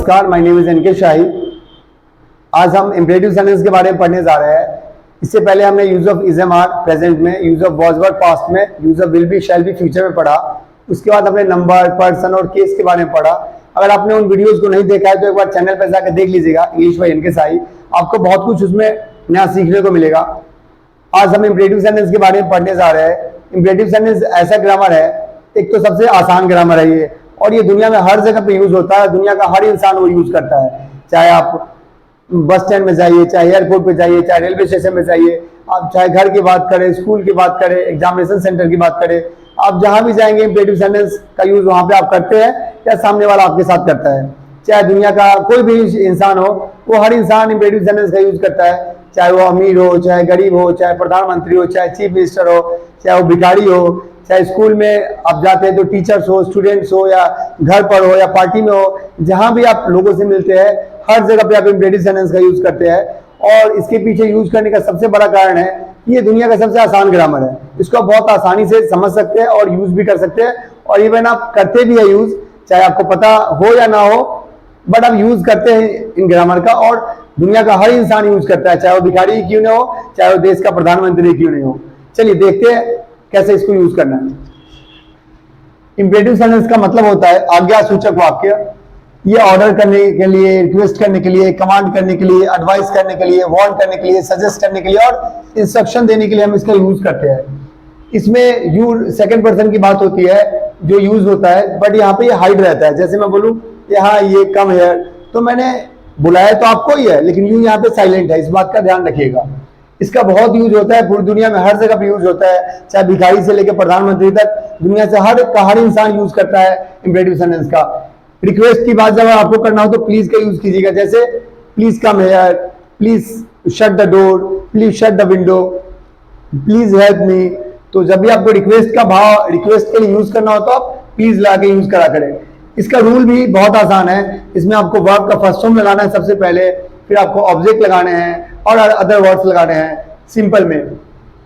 नमस्कार, my name is N K शाही। आज हम इंपरेटिव सेंटेंस के बारे में पढ़ने जा रहे हैं। इससे पहले हमने use of is am are present में, use of was were past में, use of will be shall be future में पढ़ा। उसके बाद हमने नंबर, पर्सन और केस के बारे में पढ़ा। अगर आपने उन वीडियोस को नहीं देखा है तो एक बार चैनल पर जाकर देख लीजिएगा, इंग्लिश बाय एनके शाही। आपको बहुत कुछ उसमें नया सीखने को मिलेगा। आज हम इंपरेटिव सेंटेंस के बारे में पढ़ने जा रहे हैं। इंपरेटिव सेंटेंस ऐसा ग्रामर है, एक तो सबसे आसान ग्रामर है ये, और ये दुनिया में हर जगह पे यूज होता है। दुनिया का हर इंसान वो यूज करता है। चाहे आप बस स्टैंड में जाइए, चाहे एयरपोर्ट पे जाइए, चाहे रेलवे स्टेशन में जाइए, आप चाहे घर की बात करें, स्कूल की बात करें, एग्जामिनेशन सेंटर की बात करें, आप जहां भी जाएंगे इंपरेटिव सेंटेंस का यूज वहां पे आप करते हैं या सामने वाला आपके साथ करता है। चाहे दुनिया का कोई भी इंसान हो, वो हर इंसान इंपरेटिव सेंटेंस का यूज करता है। चाहे वो अमीर हो, चाहे गरीब हो, चाहे प्रधानमंत्री हो, चाहे चीफ मिनिस्टर हो, चाहे वो भिखारी हो, चाहे स्कूल में आप जाते हैं तो टीचर्स हो, स्टूडेंट्स हो, या घर पर हो या पार्टी में हो, जहां भी आप लोगों से मिलते हैं हर जगह पे आप इंपरेटिव सेंटेंस का यूज करते हैं। और इसके पीछे यूज करने का सबसे बड़ा कारण है कि ये दुनिया का सबसे आसान ग्रामर है। इसको आप बहुत आसानी से समझ सकते हैं और यूज भी कर सकते हैं, और इवन आप करते भी है यूज, चाहे आपको पता हो या ना हो, बट आप यूज करते हैं इन ग्रामर का। और दुनिया का हर इंसान यूज करता है, चाहे वो भिखारी क्यों ना हो, चाहे वो देश का प्रधानमंत्री क्यों नहीं हो। चलिए देखते हैं कैसे इसको यूज करना है। इंपरेटिव सेंटेंस का मतलब होता है आज्ञा सूचक वाक्य। ये ऑर्डर करने के लिए, रिक्वेस्ट करने के लिए, कमांड करने के लिए, एडवाइस करने के लिए, वार्न करने के लिए, सजेस्ट करने के लिए और इंस्ट्रक्शन देने के लिए हम इसका यूज करते हैं। इसमें यू सेकंड पर्सन की बात होती है जो यूज होता है, बट यहाँ पे ये हाइड रहता है। जैसे मैं बोलूं यहाँ ये कम है, तो मैंने बुलाया तो आपको ही है, लेकिन यू यहाँ पे साइलेंट है। इस बात का ध्यान रखिएगा। इसका बहुत यूज होता है, पूरी दुनिया में हर जगह पे यूज होता है, चाहे भिखारी से लेकर प्रधानमंत्री तक दुनिया से हर इंसान यूज करता है इंपरेटिव सेंटेंस का। रिक्वेस्ट की बात जब आपको करना हो तो प्लीज का यूज कीजिएगा। जैसे please come here, please shut the door, please shut the window, please help me. तो जब भी आपको रिक्वेस्ट का भाव, रिक्वेस्ट के लिए यूज करना हो तो आप प्लीज ला के यूज करा करें। इसका रूल भी बहुत आसान है। इसमें आपको वर्ब का फर्स्ट फॉर्म लगाना है सबसे पहले, फिर आपको ऑब्जेक्ट लगाने हैं और अदर वर्ड्स लगाने हैं सिंपल में।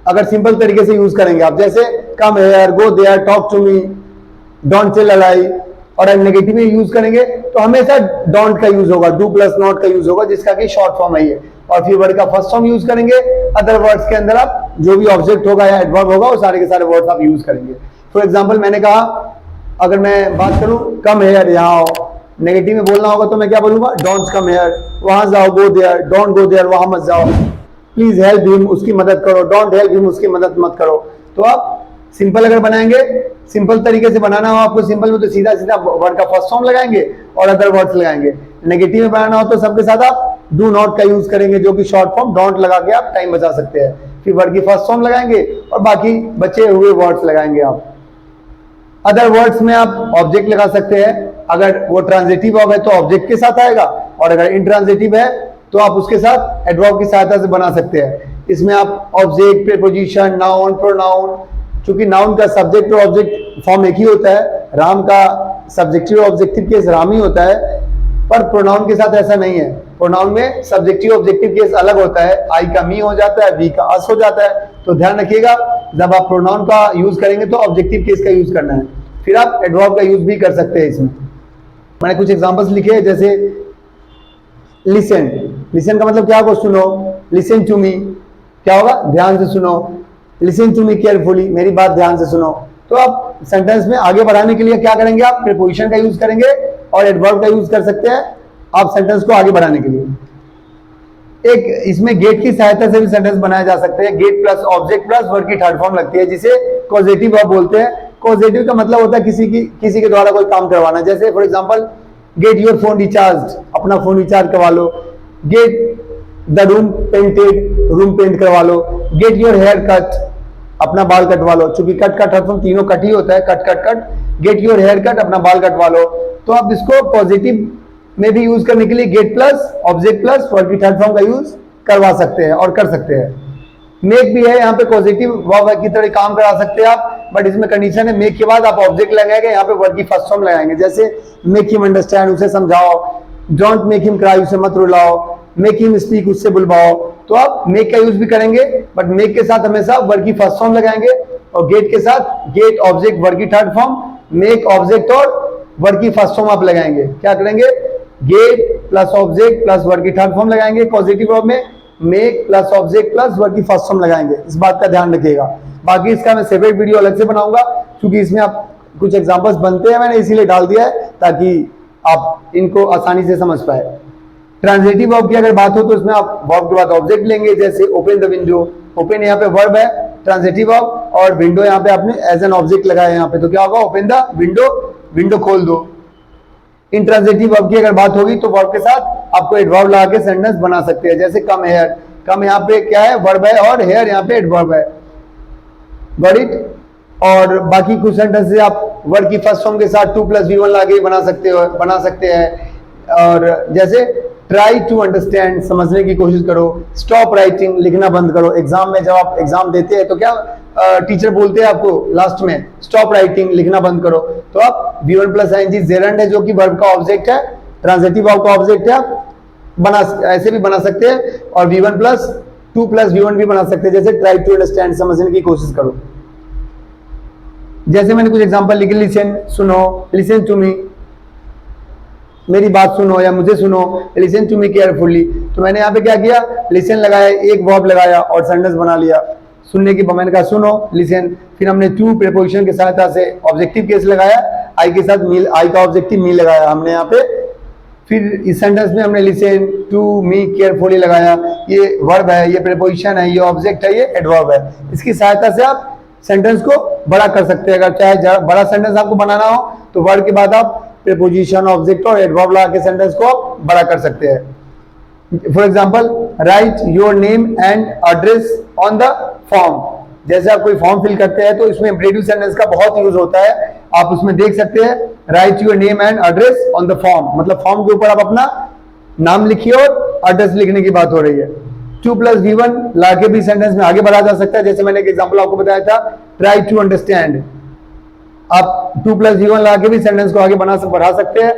अगर सिंपल तरीके से यूज करेंगे आप, जैसे come here, go there, talk to me, don't tell a lie, और नेगेटिव में यूज करेंगे तो हमेशा डोंट का यूज होगा, डू प्लस नॉट का यूज होगा, जिसका कि शॉर्ट फॉर्म है ये। और फिर वर्ड का फर्स्ट फॉर्म यूज करेंगे। अदर वर्ड्स के अंदर आप जो भी ऑब्जेक्ट होगा या एडवर्ब होगा वो सारे के सारे वर्ड्स आप यूज करेंगे। फॉर एग्जाम्पल मैंने कहा, अगर मैं बात करूं कम हियर, यहाँ आओ, नेगेटिव में बोलना होगा तो मैं क्या बोलूंगा, डोंट कम हियर, वहां जाओ, go there, don't go there, वहां मत जाओ, प्लीज हेल्प हिम, उसकी मदद करो, डोंट हेल्प हिम, उसकी मदद मत करो। तो आप सिंपल अगर बनाएंगे, सिंपल तरीके से बनाना हो आपको सिंपल में, तो सीधा सीधा वर्ड का फर्स्ट फॉर्म लगाएंगे और अदर वर्ड्स लगाएंगे। नेगेटिव में बनाना हो तो सबके साथ आप डू नॉट का यूज करेंगे, जो कि शॉर्ट फॉर्म डोंट लगा के आप टाइम बचा सकते हैं। फिर वर्ड की फर्स्ट फॉर्म लगाएंगे और बाकी बचे हुए वर्ड्स लगाएंगे आप। अदर वर्ड्स में आप ऑब्जेक्ट लगा सकते हैं। अगर वो ट्रांजिटिव वर्ब है तो ऑब्जेक्ट के साथ आएगा, और अगर इंट्रांजिटिव है तो आप उसके साथ एडवर्ब की सहायता से बना सकते हैं। इसमें आप ऑब्जेक्ट, प्रीपोजिशन, नाउन, प्रोनाउन, चूंकि नाउन का सब्जेक्ट और ऑब्जेक्ट फॉर्म एक ही होता है, राम का सब्जेक्टिव और ऑब्जेक्टिव केस राम ही होता है, पर प्रोनाउन के साथ ऐसा नहीं है। प्रोनाउन में सब्जेक्टिव ऑब्जेक्टिव केस अलग होता है। आई का मी हो जाता है, वी का अस हो जाता है। तो ध्यान रखिएगा, जब आप प्रोनाउन का यूज करेंगे तो ऑब्जेक्टिव केस का यूज करना है। फिर आप एडवर्ब का यूज भी कर सकते हैं। इसमें मैंने कुछ एग्जांपल्स लिखे हैं, जैसे लिसन। लिसन का मतलब क्या होगा, सुनो। लिसन टू मी क्या होगा, ध्यान से सुनो। लिसन टू मी केयरफुली, मेरी बात ध्यान से सुनो। तो आप सेंटेंस में आगे बढ़ाने के लिए क्या करेंगे, आप प्रीपोजिशन का यूज करेंगे और एडवर्ब का यूज कर सकते हैं आप सेंटेंस को आगे बढ़ाने के लिए। एक इसमें गेट की सहायता से भी सेंटेंस बनाए जा सकते हैं। Gate plus object plus word की थर्ड फॉर्म लगती है, जिसे कॉजेटिव वर्ब बोलते हैं। कॉजेटिव का मतलब होता है किसी के द्वारा कोई काम करवाना। जैसे for example, get your phone recharge, अपना फोन रिचार्ज करवा लो। Get the room painted, room paint करवा लो। गेट योर हेयर कट, अपना बाल कटवा लो। चूंकि कट का थर्ड फॉर्म तीनों कट ही होता है, cut cut cut. Get your hair cut, अपना बाल कटवा लो। तो आप इसको पॉजिटिव में भी यूज करने के लिए gate plus object plus verb की थर्ड फॉर्म का यूज करवा सकते हैं और कर सकते हैं। मेक भी है, यहाँ पे पॉजिटिव वर्ब की तरह काम करा सकते हैं आप, बट इसमें कंडीशन है मेक के बाद आप ऑब्जेक्ट लगाएंगे, यहाँ पे वर्ब की फर्स्ट फॉर्म लगाएंगे। जैसे मेक हिम अंडरस्टैंड, उसे समझाओ। डोंट मेक हिम क्राई, उसे मत रुलाओ। मेक हिम स्पीक, उससे बुलवाओ। तो आप मेक का यूज भी करेंगे, बट मेक के साथ हमेशा वर्ब की फर्स्ट फॉर्म लगाएंगे, और गेट के साथ गेट ऑब्जेक्ट वर्ब की थर्ड फॉर्म, मेक ऑब्जेक्ट और वर्ब की फर्स्ट फॉर्म आप लगाएंगे। क्या करेंगे, gate plus object plus verb की थर्ड फॉर्म लगाएंगे। पॉजिटिव वर्ब में make plus object plus verb की फर्स्ट फॉर्म लगाएंगे। इस बात का ध्यान रखिएगा। बाकी इसका मैं सेपरेट वीडियो अलग से बनाऊंगा, क्योंकि इसमें आप कुछ एग्जांपल्स बनते हैं, मैंने इसीलिए डाल दिया है ताकि आप इनको आसानी से समझ पाए। ट्रांजिटिव वर्ब की अगर बात हो तो इसमें आप वर्ब के बाद ऑब्जेक्ट लेंगे, जैसे ओपन द विंडो। ओपन यहाँ पे वर्ब है, ट्रांजिटिव वर्ब, और विंडो यहाँ पे आपने एज एन ऑब्जेक्ट लगाया है यहाँ पे, तो क्या होगा, ओपन द विंडो, विंडो खोल दो। इंट्रांजिटिव वर्ब की अगर बात होगी तो वर्ब के साथ आपको एडवर्ब लगा के सेंटेंस बना सकते हैं, जैसे कम हेयर। कम यहाँ पे क्या है, वर्ब है, और हेयर यहाँ पे एडवर्ब है। Got it. और बाकी कुछ सेंटेंस आप वर्ब की फर्स्ट फॉर्म के साथ 2 + V1 लाके बना सकते हैं। और जैसे ट्राई टू अंडरस्टैंड, समझने की कोशिश करो। स्टॉप राइटिंग, लिखना बंद करो। एग्जाम में जब आप एग्जाम देते हैं तो क्या टीचर बोलते हैं आपको लास्ट में, स्टॉप राइटिंग, लिखना बंद करो। तो आप V1 + ing जेरंड है, जो कि वर्ब का ऑब्जेक्ट है, ट्रांजिटिव वर्ब का ऑब्जेक्ट है, आप ऐसे भी बना सकते हैं। और V1 + 2 + V1 भी बना सकते हैं, जैसे ट्राई टू अंडरस्टैंड, समझने की कोशिश करो। जैसे मैंने कुछ एग्जांपल लिखे, लिसन, सुनो, लिसन टू मी, मेरी बात सुनो या मुझे सुनो, लिसन टू मी केयरफुली। तो मैंने यहाँ पे क्या किया, लिसन लगाया, एक वर्ब लगाया और सेंटेंस बना लिया। सुनने की मैंने कहा सुनो, लिसन, फिर हमने टू प्रीपोजिशन की सहायता से ऑब्जेक्टिव केस लगाया, आई के साथ मील, आई का ऑब्जेक्टिव मी लगाया हमने यहाँ पे। फिर इस सेंटेंस में हमने लिसन टू मी केयरफुली लगाया, ये वर्ब है, ये प्रीपोजिशन है, ये ऑब्जेक्ट है, ये एडवर्ब है। इसकी सहायता से आप सेंटेंस को बड़ा कर सकते हैं। अगर चाहे बड़ा सेंटेंस आपको बनाना हो तो वर्ब के बाद आप प्रीपोजिशन, ऑब्जेक्ट और एडवर्ब लगा के सेंटेंस को आप बड़ा कर सकते हैं। For example, right your name and address on the form. जैसे आप कोई फॉर्म फिल करते हैं तो इसमें इंपरेटिव सेंटेंस का बहुत यूज होता है। आप उसमें देख सकते हैं, right your name and address on the form, मतलब फॉर्म के ऊपर आप अपना नाम लिखिए और एड्रेस लिखने की बात हो रही है। 2 + V1 लाके भी सेंटेंस में आगे बढ़ा जा सकता है। जैसे मैंने एक एग्जांपल आपको बताया था, ट्राई टू अंडरस्टैंड, आप 2 + V1 लाके भी सेंटेंस को आगे बढ़ा सकते हैं,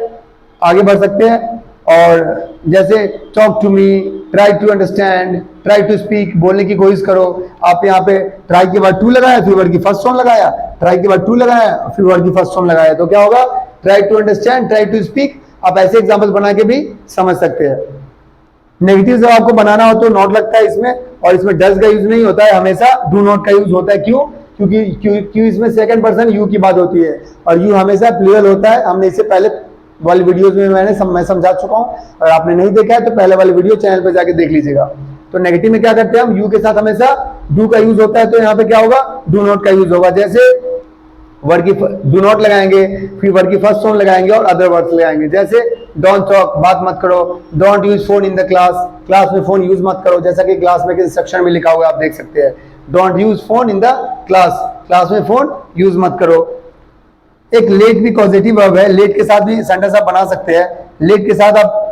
आगे बढ़ सकते हैं। और जैसे talk to me, try to understand, try to speak, बोलने की कोशिश करो। आप यहाँ पे ट्राई के बाद टू लगाया, फिर वर्ड की फर्स्ट फॉर्म लगाया, ट्राई के बाद टू लगाया, फिर वर्ड की फर्स्ट फॉर्म लगाया, तो क्या होगा, try to understand, try to speak. आप ऐसे एग्जाम्पल बना के भी समझ सकते हैं। नेगेटिव जब आपको बनाना हो तो नॉट लगता है इसमें, और इसमें डज का यूज नहीं होता है, हमेशा डू नॉट का यूज होता है। क्यों? क्योंकि क्यों इसमें सेकंड पर्सन यू की बात होती है, और यू हमेशा प्लूरल होता है। हमने इससे पहले वाली वीडियोस में मैं समझा चुका हूं, और आपने नहीं देखा है तो पहले वाली वीडियो चैनल पे जाके देख लीजिएगा। तो नेगेटिव में क्या करते हैं हम, यू के साथ हमेशा डू का यूज होता है, तो यहाँ पे क्या होगा, डू नॉट का यूज होगा। जैसे वर्ड की डू नॉट लगाएंगे, फिर वर्ड की फर्स्ट फॉर्म लगाएंगे और अदर वर्ड्स लगाएंगे। जैसे डोंट टॉक, बात मत करो, don't use phone in the class, class में फोन यूज मत करो, जैसा कि क्लास में इंस्ट्रक्शन में लिखा हुआ है, आप देख सकते हैं, don't use phone in the class, class में फोन यूज मत करो। एक लेट भी पॉजिटिव वर्ब है, लेट के साथ भी सेंटेंस आप बना सकते हैं। लेट के साथ आप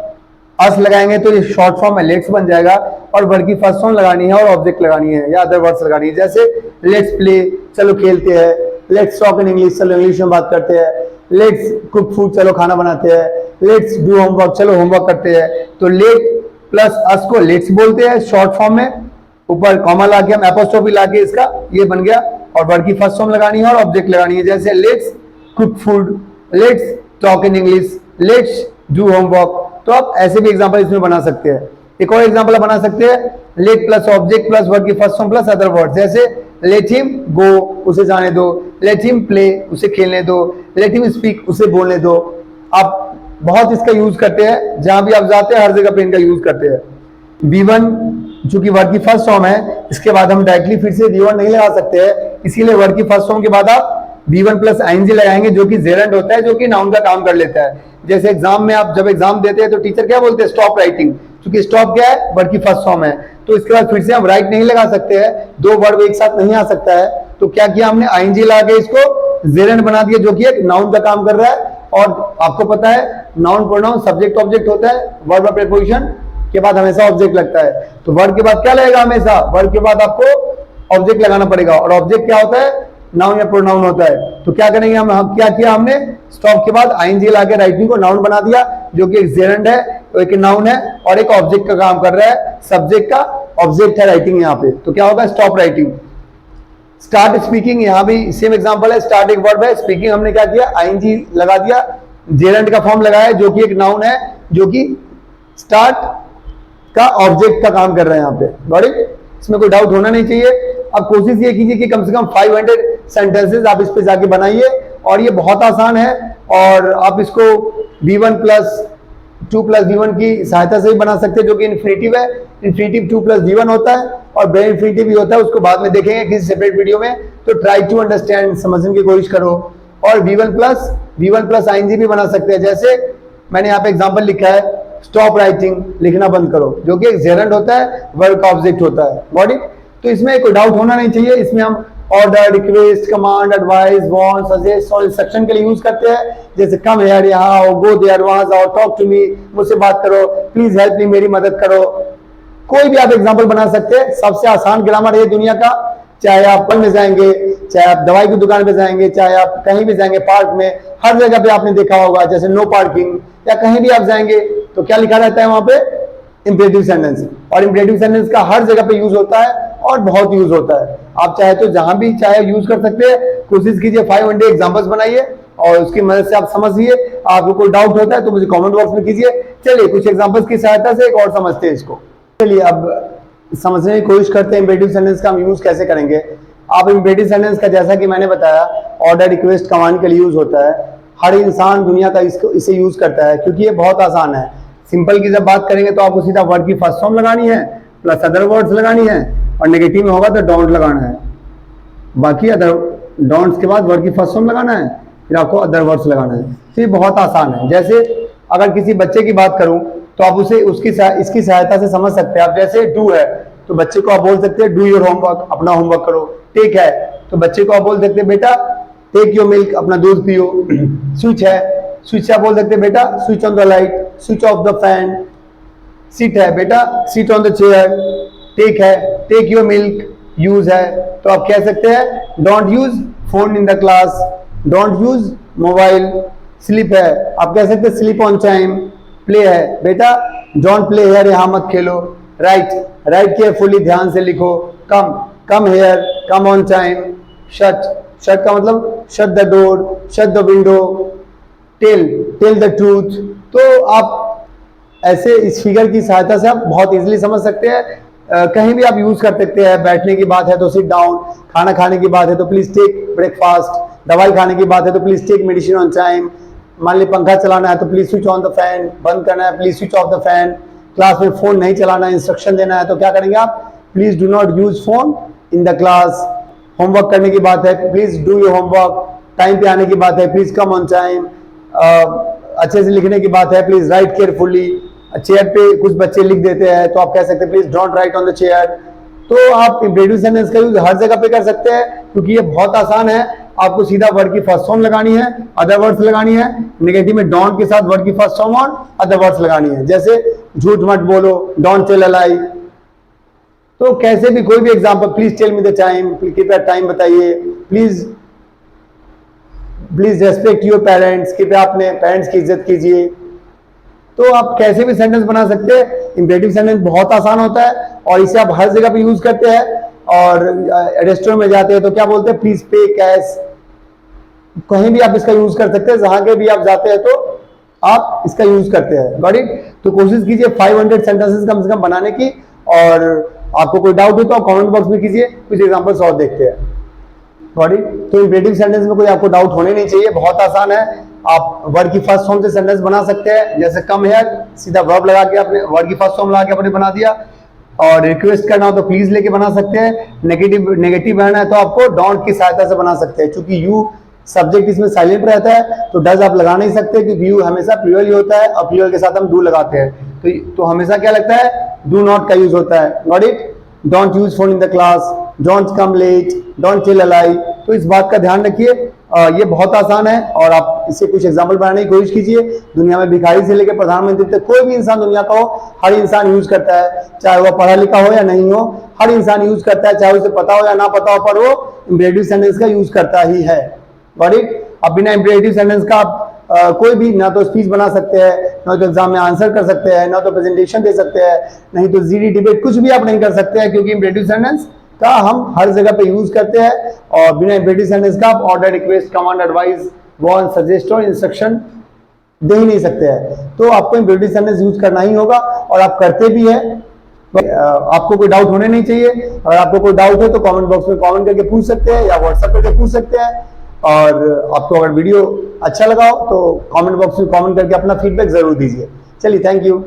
अस लगाएंगे तो ये शॉर्ट फॉर्म में लेट्स बन जाएगा, और वर्ड की फर्स्ट फॉर्म लगानी है और ऑब्जेक्ट लगानी है या अदर वर्ड्स लगानी है। जैसे लेट्स प्ले, चलो खेलते हैं, लेट्स टॉक इन इंग्लिश, चलो इंग्लिश में बात करते हैं, लेट्स कुक फूड, चलो खाना बनाते हैं, लेट्स डू होमवर्क, चलो होमवर्क करते हैं। तो लेट प्लस अस को लेट्स बोलते हैं शॉर्ट फॉर्म में, ऊपर कॉमा लाके हम एपोस्ट्रोफी लाके इसका ये बन गया, और वर्ड की फर्स्ट फॉर्म लगानी है और ऑब्जेक्ट लगानी है। जैसे let's cook food, let's talk in English, let's do homework. तो आप ऐसे भी एग्जांपल इसमें बना सकते हैं। एक और एग्जांपल बना सकते हैं, let plus object plus word की first form plus other word. जैसे लेट हिम गो, उसे जाने दो, लेट हिम प्ले, उसे खेलने दो, लेट हिम स्पीक, उसे बोलने दो। आप बहुत इसका यूज करते हैं, जहां भी आप जाते हैं हर जगह पे इनका यूज करते हैं। V1 चूंकि वर्ड की फर्स्ट फॉर्म है, इसके बाद हम डायरेक्टली फिर से V1 नहीं लगा सकते हैं, इसीलिए वर्ड की फर्स्ट फॉर्म के बाद आप V1 + ing लगाएंगे, जो कि जेरंड होता है, जो कि नाउन का काम कर लेता है। जैसे एग्जाम में आप जब एग्जाम देते हैं तो टीचर क्या बोलते हैं, स्टॉप राइटिंग, क्योंकि स्टॉप क्या है, वर्ड की फर्स्ट फॉर्म है। तो इसके बाद फिर से हम राइट नहीं लगा सकते हैं, दो वर्ड एक साथ नहीं आ सकता है। तो क्या किया हमने, ing लगा के इसको जेरंड बना दिया, जो कि एक नाउन का काम कर रहा है। और आपको पता है नाउन प्रोनाउन सब्जेक्ट ऑब्जेक्ट होता है, वर्ब और प्रीपोजिशन के बाद हमेशा ऑब्जेक्ट लगता है। तो वर्ड के बाद क्या लगेगा, हमेशा वर्ड के बाद आपको ऑब्जेक्ट लगाना पड़ेगा, और ऑब्जेक्ट क्या होता है, नाउन या प्रोनाउन होता है। तो क्या करेंगे हम क्या किया हमने, स्टॉप के बाद ing लाके राइटिंग को नाउन बना दिया, जो कि एक जेरंड है, एक नाउन है और एक ऑब्जेक्ट का काम कर रहा है, सब्जेक्ट का ऑब्जेक्ट है राइटिंग यहाँ पे। तो क्या होगा, स्टॉप राइटिंग। स्टार्ट स्पीकिंग, यहाँ भी सेम एग्जांपल है, स्टार्ट एक वर्ब है, स्पीकिंग हमने क्या किया, ing लगा दिया, जेरंड का फॉर्म लगाया, जो कि एक नाउन है, जो कि स्टार्ट का ऑब्जेक्ट का काम कर रहे हैं यहाँ पे। Got it? इसमें कोई डाउट होना नहीं चाहिए। अब कोशिश ये कीजिए कि कम से कम 500 सेंटेंसेस आप इस पे जाके बनाइए, और ये बहुत आसान है, और आप इसको V1 प्लस 2 प्लस V1 की सहायता से ही बना सकते हैं, जो कि इन्फिनिटिव है। इन्फिनिटिव 2 प्लस V1 होता है, और बे इन्फिनिटिव भी होता है, उसको बाद में देखेंगे किसी सेपरेट वीडियो में। तो ट्राई टू अंडरस्टैंड, समझने की कोशिश करो। और V1 प्लस ING भी बना सकते हैं, जैसे मैंने यहाँ पे एग्जाम्पल लिखा है, स्टॉप राइटिंग, लिखना बंद करो, जो कि एक जेरेंट होता है, वर्ब का ऑब्जेक्ट होता है। Got it? तो इसमें कोई डाउट होना नहीं चाहिए। इसमें हम order, request, command, advice, want, suggest और इंस्ट्रक्शन के लिए यूज करते हैं, जैसे कम हियर, यहाँ आओ, गो देयर, वहां जाओ, टॉक टू मी, मुझसे बात करो, प्लीज हेल्प मी, मेरी मदद करो। कोई भी आप एग्जांपल बना सकते हैं। सबसे आसान ग्रामर है दुनिया का। चाहे आप फल में जाएंगे, चाहे आप दवाई की दुकान पे जाएंगे, चाहे आप कहीं भी जाएंगे, पार्क में, हर जगह पे आपने देखा होगा, जैसे नो पार्किंग, या कहीं भी आप जाएंगे तो क्या लिखा रहता है वहां पे? Imperative sentence. और इंपेरेटिव सेंटेंस का हर जगह पे यूज होता है, और बहुत यूज होता है। आप चाहे तो जहां भी चाहे यूज कर सकते हैं। कोशिश कीजिए 500 एग्जांपल्स बनाइए, और उसकी मदद से आप समझिए। आपको कोई डाउट होता है तो मुझे कमेंट बॉक्स में कीजिए। चलिए कुछ एग्जांपल्स की सहायता से एक और समझते हैं इसको। चलिए अब समझने की कोशिश करते हैं इंपेरेटिव सेंटेंस का हम यूज कैसे करेंगे। आप इंपेरेटिव सेंटेंस का, जैसा कि मैंने बताया, ऑर्डर, रिक्वेस्ट, कमांड के लिए यूज होता है। हर इंसान दुनिया का इसे यूज करता है, क्योंकि ये बहुत आसान है। सिंपल की जब बात करेंगे तो आपको सीधा वर्ड की फर्स्ट फॉर्म लगानी है, प्लस अदर वर्ड्स लगानी है, और नेगेटिव में होगा तो डोंट लगाना है। बाकी अदर डोंट्स के बाद वर्ड की फर्स्ट फॉर्म लगाना है, फिर आपको अदर वर्ड्स लगाना है। तो ये बहुत आसान है। जैसे अगर किसी बच्चे की बात करूं तो आप उसे इसकी सहायता से समझ सकते हैं। आप जैसे डू है तो बच्चे को आप बोल सकते हैं डू योर होमवर्क, अपना होमवर्क करो। टेक है तो बच्चे को आप बोल सकते हैं बेटा टेक योर मिल्क, अपना दूध पियो। स्विच है, स्विच आप बोल सकते हैं बेटा switch on the light, switch off the fan. Sit है बेटा sit on the chair. Take है टेक योर मिल्क। यूज है तो आप कह सकते हैं don't use phone in the class, don't use mobile. Sleep है आप कह सकते हैं स्लीप ऑन टाइम। प्ले है बेटा डोंट प्ले हेयर, यहां मत खेलो। राइट केयरफुली, ध्यान से लिखो। Come here, come on time. Shut का मतलब shut the door, shut the window. Tell the truth. तो आप ऐसे इस फिगर की सहायता से आप बहुत इजीली समझ सकते हैं। कहीं भी आप यूज कर सकते हैं। बैठने की बात है तो सिट डाउन, खाना खाने की बात है तो प्लीज टेक ब्रेकफास्ट, दवाई खाने की बात है तो please take medicine on time. मान ली पंखा चलाना है तो please switch on the fan, बंद करना है please switch off the fan. Class में फोन नहीं चलाना है, इंस्ट्रक्शन देना है तो क्या करेंगे आप? Please do not use phone in the class. Homework करने की बात है please do your homework. Time पे आने की बात है प्लीज कम ऑन टाइम। अच्छे से लिखने की बात है प्लीज राइट केयरफुली। चेयर पे कुछ बच्चे लिख देते हैं तो आप कह सकते हैं please don't write on the chair. तो आप इंपेरेटिव सेंटेंस का यूज हर जगह पे कर सकते हैं, क्योंकि ये बहुत आसान है। आपको सीधा वर्ड की फर्स्ट फॉर्म लगानी है, अदर वर्ड्स लगानी है। नेगेटिव में डोंट के साथ वर्ड की फर्स्ट फॉर्म और अदर वर्ड्स लगानी है। जैसे झूठ मत बोलो, डोंट टेल अ लाई। तो कैसे भी कोई भी example, please tell me the time, कृपया टाइम बताइए। प्लीज रेस्पेक्ट योर पेरेंट्स, कृपया अपने पेरेंट्स की इज्जत कीजिए। तो आप कैसे भी सेंटेंस बना सकते हैं। इंपेरेटिव सेंटेंस बहुत आसान होता है और इसे आप हर जगह पे यूज करते हैं। और रेस्टोरेंट में जाते हैं तो क्या बोलते हैं? Please pay cash. कहीं भी आप इसका यूज कर सकते हैं, जहां के भी आप जाते हैं तो आप इसका यूज करते हैं। Got it? तो कोशिश कीजिए 500 सेंटेंसेस कम से कम बनाने की। और आपको कोई डाउट हो तो आप कमेंट बॉक्स में कीजिए, कुछ एग्जांपल्स और देखते हैं। Got it? तो इंपेरेटिव सेंटेंस में कोई आपको डाउट होने नहीं चाहिए, बहुत आसान है। आप वर्ड की फर्स्ट फॉर्म से सेंटेंस बना सकते हैं। जैसे कम हेयर, सीधा वर्ब लगा के आपने वर्ड की फर्स्ट फॉर्म लगा के आपने बना दिया। और रिक्वेस्ट करना हो तो प्लीज लेके बना सकते हैं। नेगेटिव रहना है तो आपको डोंट की सहायता से बना सकते हैं। क्योंकि यू सब्जेक्ट इसमें साइलेंट रहता है तो डज आप लगा नहीं सकते, क्योंकि यू हमेशा प्लूरल ही होता है और प्लूरल के साथ हम डू लगाते हैं। तो हमेशा क्या लगता है? डू नॉट का यूज होता है। Got it? Don't use phone in the class, don't come late, don't tell a lie. तो इस बात का ध्यान रखिए। ये बहुत आसान है और आप इससे कुछ एग्जाम्पल बनाने की कोशिश कीजिए। दुनिया में भिखारी से लेकर प्रधानमंत्री तक कोई भी इंसान दुनिया का हो, हर इंसान यूज करता है। चाहे वह पढ़ा लिखा हो या नहीं हो, हर इंसान यूज करता है। चाहे उसे पता हो या ना पता हो, पर वो इंपेरेटिव सेंटेंस का यूज करता ही है। Got it? अब बिना इंपेरेटिव सेंटेंस का आप कोई भी ना तो स्पीच बना सकते हैं, ना तो एग्जाम में आंसर कर सकते हैं, ना तो प्रेजेंटेशन दे सकते हैं, नहीं तो जीडी डिबेट, कुछ भी आप नहीं कर सकते हैं। क्योंकि इंपेरेटिव सेंटेंस का हम हर जगह पे यूज करते हैं। और बिना इंपेरेटिव सेंटेंस का आप order, request, command, advice, warn, suggest और इंस्ट्रक्शन दे ही नहीं सकते हैं। तो आपको इम्प्योरिटी सेंटेंस यूज करना ही होगा और आप करते भी हैं। आपको कोई डाउट होने नहीं चाहिए। अगर आपको कोई डाउट है तो कमेंट बॉक्स में कमेंट करके पूछ सकते हैं या व्हाट्सएप करके पूछ सकते हैं। और आपको अगर वीडियो अच्छा लगा हो तो कमेंट बॉक्स में कमेंट करके अपना फीडबैक जरूर दीजिए। चलिए, थैंक यू।